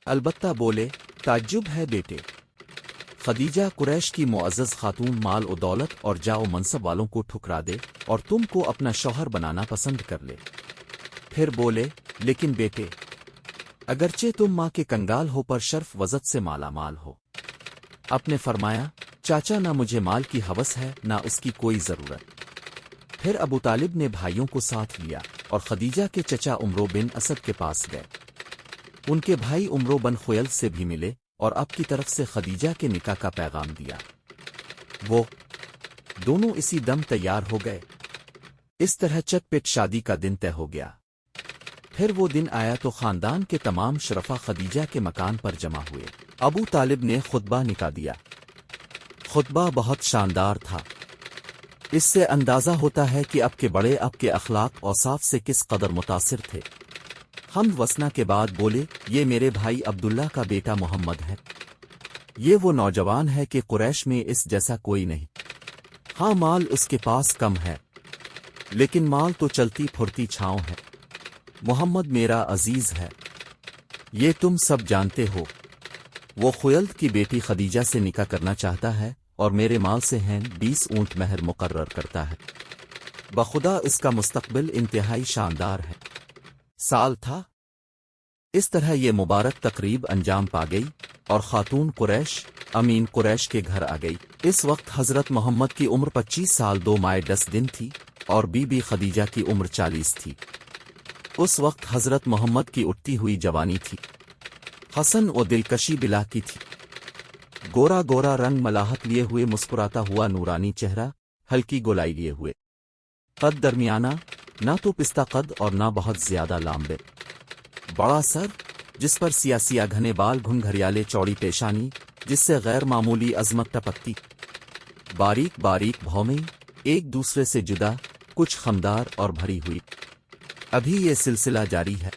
البتہ بولے، تعجب ہے بیٹے۔ خدیجہ قریش کی معزز خاتون مال و دولت اور جاؤ منصب والوں کو ٹھکرا دے اور تم کو اپنا شوہر بنانا پسند کر لے۔ پھر بولے، لیکن بیٹے، اگرچہ تم ماں کے کنگال ہو پر شرف وزت سے مالا مال ہو۔ آپ نے فرمایا، چاچا، نہ مجھے مال کی ہوس ہے نہ اس کی کوئی ضرورت۔ پھر ابو طالب نے بھائیوں کو ساتھ لیا اور خدیجہ کے چچا عمرو بن اسد کے پاس گئے۔ ان کے بھائی عمرو بن خیل سے بھی ملے اور اب کی طرف سے خدیجہ کے نکاح کا پیغام دیا۔ وہ دونوں اسی دم تیار ہو گئے۔ اس طرح چٹ پٹ شادی کا دن طے ہو گیا۔ پھر وہ دن آیا تو خاندان کے تمام شرفا خدیجہ کے مکان پر جمع ہوئے۔ ابو طالب نے خطبہ نکال دیا۔ خطبہ بہت شاندار تھا۔ اس سے اندازہ ہوتا ہے کہ اب کے بڑے اب کے اخلاق اوصاف سے کس قدر متاثر تھے۔ حمد وثنا کے بعد بولے، یہ میرے بھائی عبداللہ کا بیٹا محمد ہے۔ یہ وہ نوجوان ہے کہ قریش میں اس جیسا کوئی نہیں۔ ہاں، مال اس کے پاس کم ہے، لیکن مال تو چلتی پھرتی چھاؤں ہے۔ محمد میرا عزیز ہے، یہ تم سب جانتے ہو۔ وہ خیلد کی بیٹی خدیجہ سے نکاح کرنا چاہتا ہے اور میرے مال سے 20 اونٹ مہر مقرر کرتا ہے۔ بخدا اس کا مستقبل انتہائی شاندار ہے۔ سال تھا۔ اس طرح یہ مبارک تقریب انجام پا گئی اور خاتون قریش امین قریش کے گھر آ گئی۔ اس وقت حضرت محمد کی عمر 25 سال 2 ماہ 10 دن تھی اور بی بی خدیجہ کی عمر 40 تھی۔ اس وقت حضرت محمد کی اٹھتی ہوئی جوانی تھی، حسن و دلکشی بلا کی تھی۔ گورا گورا رنگ ملاحت لیے ہوئے، مسکراتا ہوا نورانی چہرہ، ہلکی گولائی لیے ہوئے، قد درمیانہ، نہ تو پستہ قد اور نہ بہت زیادہ لامبے، بڑا سر جس پر سیاہ گھنے بال، گھنگھریالے چوڑی پیشانی جس سے غیر معمولی عظمت ٹپکتی، باریک باریک بھومیں ایک دوسرے سے جدا، کچھ خمدار اور بھری ہوئی۔ ابھی یہ سلسلہ جاری ہے۔